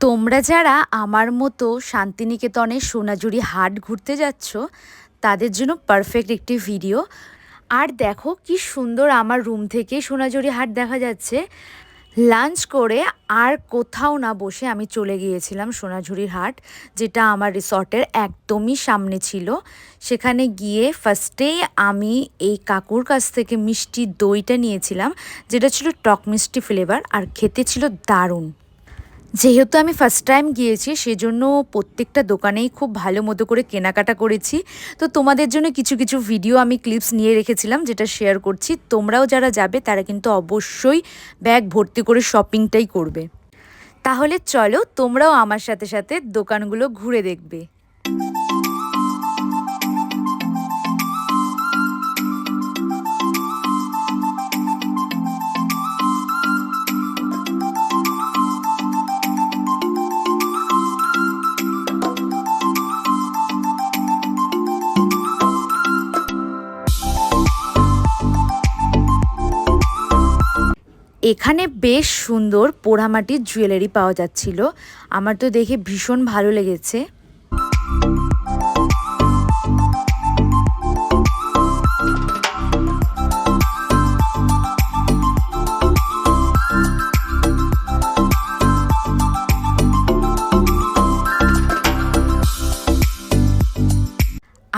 তোমরা যারা আমার মতো শান্তিনিকেতনের সোনাঝুরি হাট ঘুরতে যাচ্ছ তাদের জন্য পারফেক্ট একটি ভিডিও। আর দেখো কি সুন্দর আমার রুম থেকে সোনাঝুরি হাট দেখা যাচ্ছে। লাঞ্চ করে আর কোথাও না বসে আমি চলে গিয়েছিলাম সোনাঝুরির হাট, যেটা আমার রিসর্টের একদমই সামনে ছিল। সেখানে গিয়ে ফার্স্টেই আমি এই কাকুর কাছ থেকে মিষ্টি দইটা নিয়েছিলাম, যেটা ছিল টক মিষ্টি ফ্লেভার আর খেতে ছিল দারুণ। যেহেতু আমি ফার্স্ট টাইম গিয়েছি সেজন্য প্রত্যেকটা দোকানেই খুব ভালো মতো করে কেনাকাটা করেছি। তো তোমাদের জন্য কিছু কিছু ভিডিও আমি ক্লিপস নিয়ে রেখেছিলাম, যেটা শেয়ার করছি। তোমরাও যারা যাবে তারা কিন্তু অবশ্যই ব্যাগ ভর্তি করে শপিংটাই করবে। তাহলে চলো তোমরাও আমার সাথে সাথে দোকানগুলো ঘুরে দেখবে। এখানে বেশ সুন্দর পোড়ামাটির জুয়েলারি পাওয়া যাচ্ছিল। আমার তো দেখে ভীষণ ভালো লেগেছে।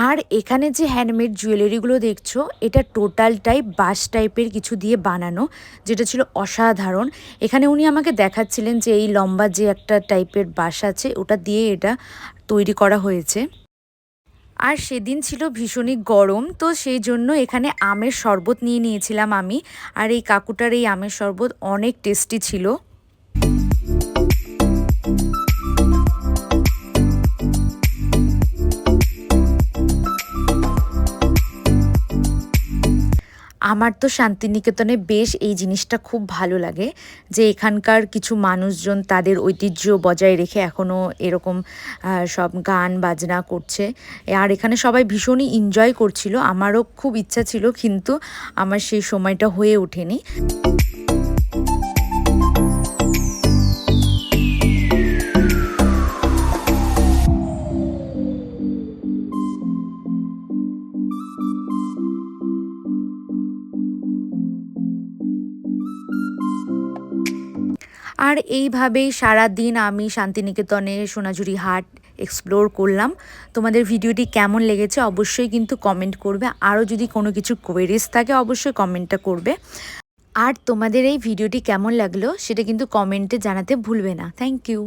আর এখানে যে হ্যান্ডমেড জুয়েলারিগুলো দেখছো, এটা টোটালটাই বাঁশ টাইপের কিছু দিয়ে বানানো, যেটা ছিল অসাধারণ। এখানে উনি আমাকে দেখাচ্ছিলেন যে এই লম্বা যে একটা টাইপের বাঁশ আছে ওটা দিয়ে এটা তৈরি করা হয়েছে। আর সেদিন ছিল ভীষণই গরম, তো সেই জন্য এখানে আমের শরবত নিয়ে নিয়েছিলাম আমি। আর এই কাকুটার এই আমের শরবত অনেক টেস্টি ছিল। আমার তো শান্তিনিকেতনে বেশ এই জিনিসটা খুব ভালো লাগে যে এখানকার কিছু মানুষজন তাদের ঐতিহ্য বজায় রেখে এখনও এরকম সব গান বাজনা করছে। আর এখানে সবাই ভীষণই এনজয় করছিল। আমারও খুব ইচ্ছা ছিল, কিন্তু আমার সেই সময়টা হয়ে ওঠেনি। আর এইভাবেই সারা দিন আমি শান্তিনিকেতনে সোনাঝুরি হাট এক্সপ্লোর করলাম। তোমাদের ভিডিওটি কেমন লেগেছে অবশ্যই কিন্তু কমেন্ট করবে। আরও যদি কোনো কিছু কোয়েরিজ থাকে অবশ্যই কমেন্টটা করবে। আর তোমাদের এই ভিডিওটি কেমন লাগলো সেটা কিন্তু কমেন্টে জানাতে ভুলবে না। Thank you.